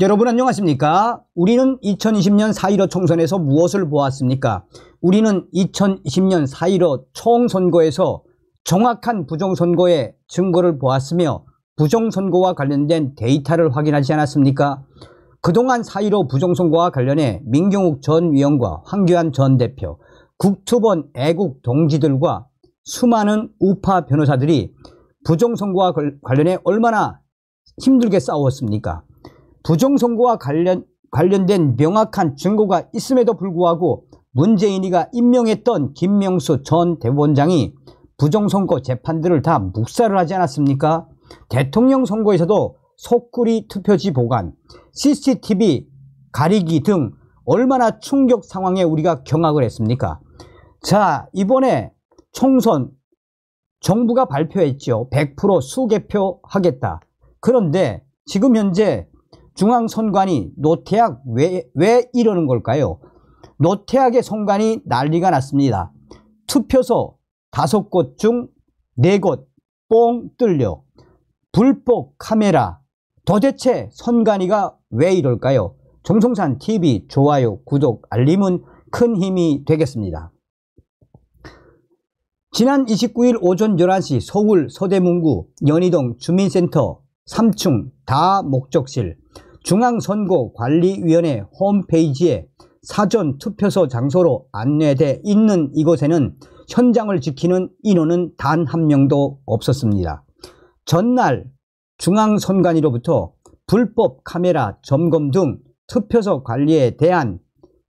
여러분 안녕하십니까? 우리는 2020년 4.15 총선에서 무엇을 보았습니까? 우리는 2020년 4.15 총선거에서 정확한 부정선거의 증거를 보았으며 부정선거와 관련된 데이터를 확인하지 않았습니까? 그동안 4.15 부정선거와 관련해 민경욱 전 위원과 황교안 전 대표, 국투본 애국 동지들과 수많은 우파 변호사들이 부정선거와 관련해 얼마나 힘들게 싸웠습니까? 부정선거와 관련된 명확한 증거가 있음에도 불구하고 문재인이가 임명했던 김명수 전 대법원장이 부정선거 재판들을 다 묵살을 하지 않았습니까? 대통령 선거에서도 속구리 투표지 보관, CCTV 가리기 등 얼마나 충격 상황에 우리가 경악을 했습니까? 자, 이번에 총선 정부가 발표했죠. 100% 수개표 하겠다. 그런데 지금 현재 중앙선관위 노태악 왜 이러는 걸까요? 노태악의 선관위 난리가 났습니다. 투표소 5곳 중 4곳 뻥 뚫려. 불법 카메라. 도대체 선관위가 왜 이럴까요? 정성산 TV 좋아요, 구독, 알림은 큰 힘이 되겠습니다. 지난 29일 오전 11시 서울 서대문구 연희동 주민센터 3층 다목적실 중앙선거관리위원회 홈페이지에 사전 투표소 장소로 안내돼 있는 이곳에는 현장을 지키는 인원은 단 한 명도 없었습니다. 전날 중앙선관위로부터 불법 카메라 점검 등 투표소 관리에 대한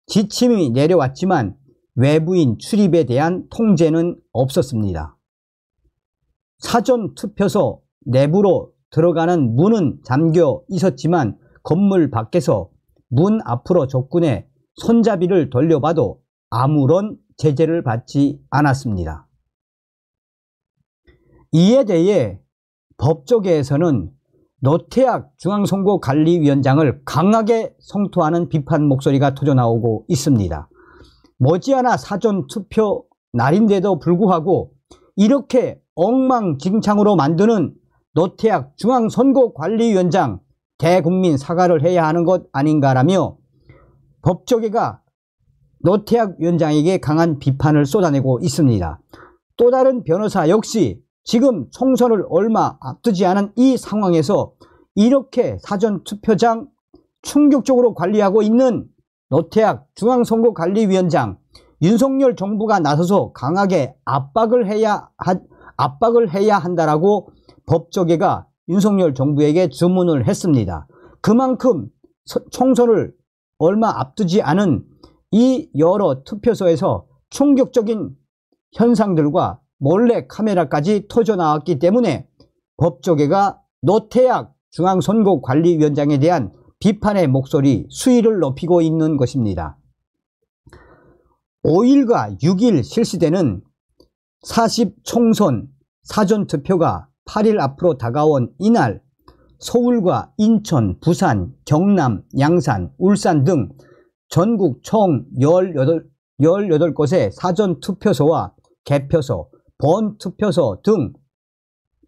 지침이 내려왔지만 외부인 출입에 대한 통제는 없었습니다. 사전 투표소 내부로 들어가는 문은 잠겨 있었지만 건물 밖에서 문 앞으로 접근해 손잡이를 돌려봐도 아무런 제재를 받지 않았습니다. 이에 대해 법조계에서는 노태악 중앙선거관리위원장을 강하게 성토하는 비판 목소리가 터져나오고 있습니다. 머지않아 사전투표 날인데도 불구하고 이렇게 엉망진창으로 만드는 노태악 중앙선거관리위원장 대국민 사과를 해야 하는 것 아닌가라며 법조계가 노태악 위원장에게 강한 비판을 쏟아내고 있습니다. 또 다른 변호사 역시 지금 총선을 얼마 앞두지 않은 이 상황에서 이렇게 사전투표장 충격적으로 관리하고 있는 노태악 중앙선거관리위원장, 윤석열 정부가 나서서 강하게 압박을 해야 한다라고 법조계가 윤석열 정부에게 주문을 했습니다. 그만큼 총선을 얼마 앞두지 않은 이 여러 투표소에서 충격적인 현상들과 몰래 카메라까지 터져나왔기 때문에 법조계가 노태악 중앙선거관리위원장에 대한 비판의 목소리, 수위를 높이고 있는 것입니다. 5일과 6일 실시되는 40 총선 사전투표가 8일 앞으로 다가온 이날 서울과 인천, 부산, 경남, 양산, 울산 등 전국 총 18곳의 사전투표소와 개표소, 본투표소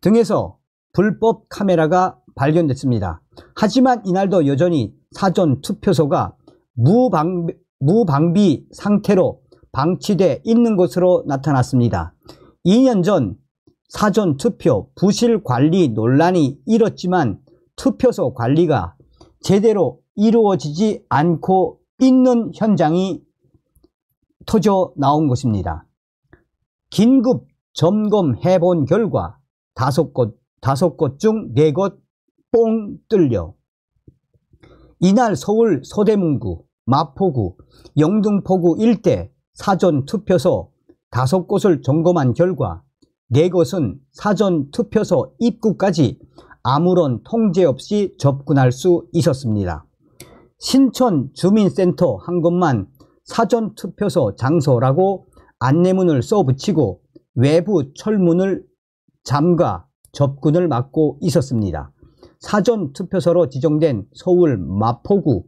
등에서 불법 카메라가 발견됐습니다. 하지만 이날도 여전히 사전투표소가 무방비 상태로 방치돼 있는 것으로 나타났습니다. 2년 전 사전투표 부실 관리 논란이 일었지만 투표소 관리가 제대로 이루어지지 않고 있는 현장이 터져 나온 것입니다. 긴급 점검해 본 결과 5곳 중 4곳 뻥 뚫려. 이날 서울 서대문구, 마포구, 영등포구 일대 사전투표소 5곳을 점검한 결과 4곳은 사전투표소 입구까지 아무런 통제 없이 접근할 수 있었습니다. 신촌 주민센터 한 곳만 사전투표소 장소라고 안내문을 써붙이고 외부 철문을 잠가 접근을 막고 있었습니다. 사전투표소로 지정된 서울 마포구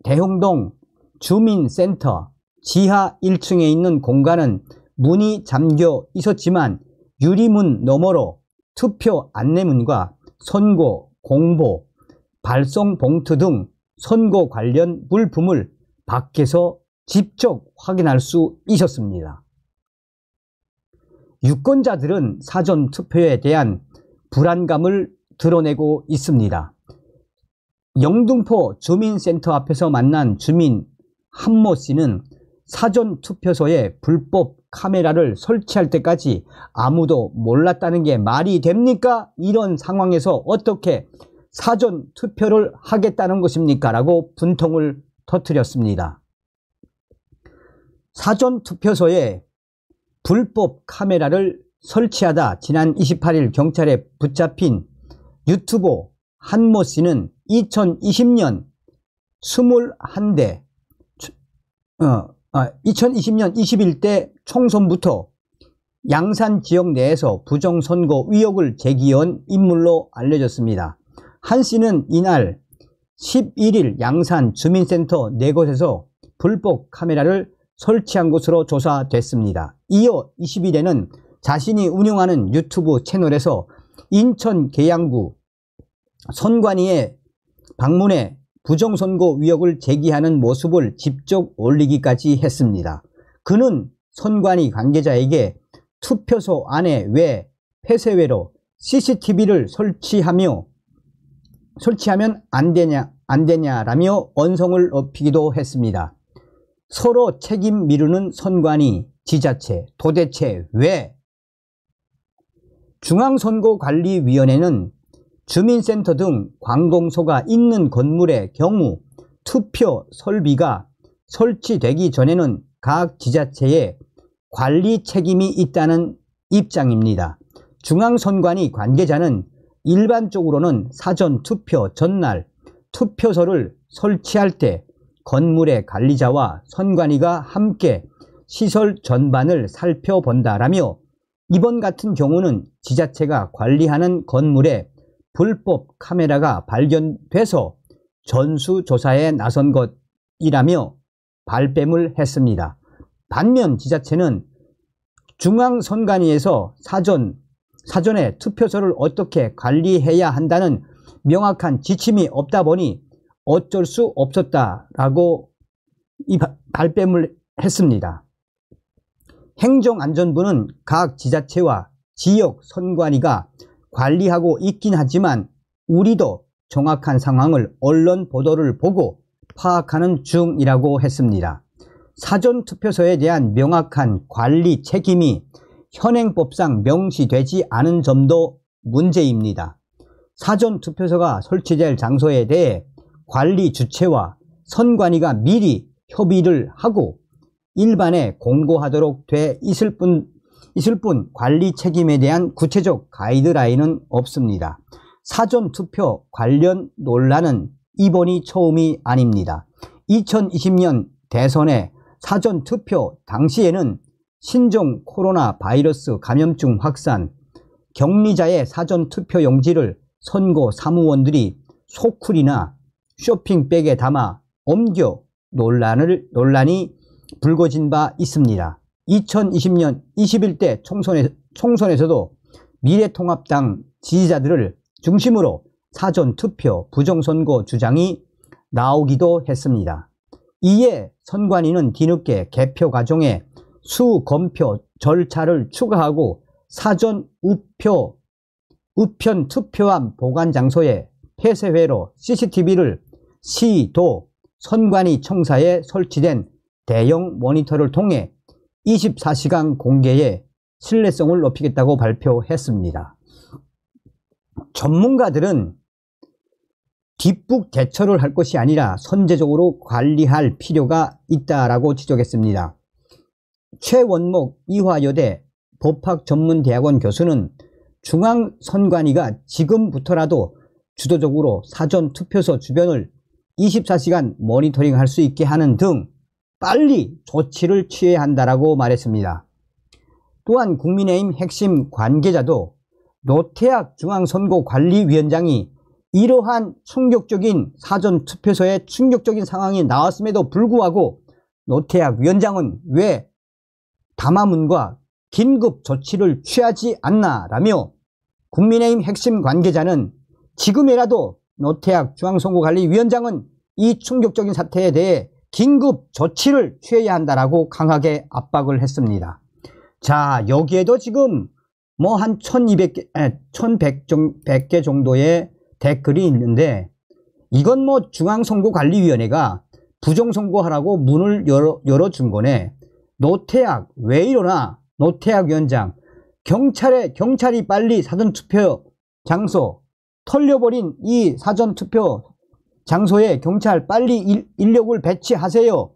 대흥동 주민센터 지하 1층에 있는 공간은 문이 잠겨 있었지만 유리문 너머로 투표 안내문과 선거 공보, 발송 봉투 등 선거 관련 물품을 밖에서 직접 확인할 수 있었습니다. 유권자들은 사전투표에 대한 불안감을 드러내고 있습니다. 영등포 주민센터 앞에서 만난 주민 한모 씨는 사전투표소에 불법 카메라를 설치할 때까지 아무도 몰랐다는 게 말이 됩니까? 이런 상황에서 어떻게 사전투표를 하겠다는 것입니까? 라고 분통을 터뜨렸습니다. 사전투표소에 불법 카메라를 설치하다 지난 28일 경찰에 붙잡힌 유튜버 한모 씨는 2020년 21대 총선부터 양산 지역 내에서 부정선거 의혹을 제기한 인물로 알려졌습니다. 한 씨는 이날 11일 양산 주민센터 4곳에서 불법 카메라를 설치한 것으로 조사됐습니다. 이어 20일에는 자신이 운영하는 유튜브 채널에서 인천 계양구 선관위에 방문해 부정선거 의혹을 제기하는 모습을 직접 올리기까지 했습니다. 그는 선관위 관계자에게 투표소 안에 왜 폐쇄외로 CCTV를 설치하면 안 되냐라며 언성을 높이기도 했습니다. 서로 책임 미루는 선관위, 지자체, 도대체 왜? 중앙선거관리위원회는 주민센터 등 관공서가 있는 건물의 경우 투표 설비가 설치되기 전에는 각 지자체에 관리 책임이 있다는 입장입니다. 중앙선관위 관계자는 일반적으로는 사전투표 전날 투표소를 설치할 때 건물의 관리자와 선관위가 함께 시설 전반을 살펴본다라며 이번 같은 경우는 지자체가 관리하는 건물에 불법 카메라가 발견돼서 전수조사에 나선 것이라며 발뺌을 했습니다. 반면 지자체는 중앙선관위에서 사전에 투표소를 어떻게 관리해야 한다는 명확한 지침이 없다 보니 어쩔 수 없었다라고 발뺌을 했습니다. 행정안전부는 각 지자체와 지역 선관위가 관리하고 있긴 하지만 우리도 정확한 상황을 언론 보도를 보고 파악하는 중이라고 했습니다. 사전투표소에 대한 명확한 관리 책임이 현행법상 명시되지 않은 점도 문제입니다. 사전투표소가 설치될 장소에 대해 관리 주체와 선관위가 미리 협의를 하고 일반에 공고하도록 돼 있을 뿐 관리 책임에 대한 구체적 가이드라인은 없습니다. 사전투표 관련 논란은 이번이 처음이 아닙니다. 2020년 대선의 사전투표 당시에는 신종 코로나 바이러스 감염증 확산, 격리자의 사전투표 용지를 선거 사무원들이 소쿠리나 쇼핑백에 담아 옮겨 논란이 불거진 바 있습니다. 2020년 21대 총선에서도 미래통합당 지지자들을 중심으로 사전투표 부정선거 주장이 나오기도 했습니다. 이에 선관위는 뒤늦게 개표 과정에 수검표 절차를 추가하고 사전 우편 투표함 보관 장소에 폐쇄회로 CCTV를 시도 선관위 청사에 설치된 대형 모니터를 통해 24시간 공개에 신뢰성을 높이겠다고 발표했습니다. 전문가들은 뒷북 대처를 할 것이 아니라 선제적으로 관리할 필요가 있다라고 지적했습니다. 최원목 이화여대 법학전문대학원 교수는 중앙선관위가 지금부터라도 주도적으로 사전투표소 주변을 24시간 모니터링할 수 있게 하는 등 빨리 조치를 취해야 한다라고 말했습니다. 또한 국민의힘 핵심 관계자도 노태학 중앙선거관리위원장이 이러한 충격적인 사전투표소에 충격적인 상황이 나왔음에도 불구하고 노태학 위원장은 왜 담화문과 긴급 조치를 취하지 않나라며 국민의힘 핵심 관계자는 지금이라도 노태악 중앙선거관리위원장은 이 충격적인 사태에 대해 긴급 조치를 취해야 한다라고 강하게 압박을 했습니다. 자, 여기에도 지금 뭐 한 1100개 정도의 댓글이 있는데, 이건 뭐 중앙선거관리위원회가 부정선거하라고 문을 열어준 거네. 노태악 왜 이러나? 노태악 위원장, 경찰이 빨리 사전투표 장소 털려버린 이 사전투표 장소에 경찰 빨리 인력을 배치하세요.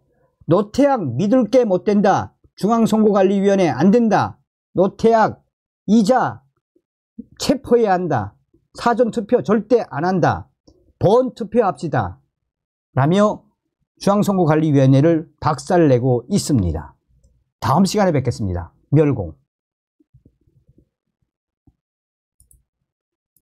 노태악 믿을 게 못 된다. 중앙선거관리위원회 안 된다. 노태악 이자 체포해야 한다. 사전투표 절대 안 한다. 번투표합시다. 라며 중앙선거관리위원회를 박살내고 있습니다. 다음 시간에 뵙겠습니다. 멸공.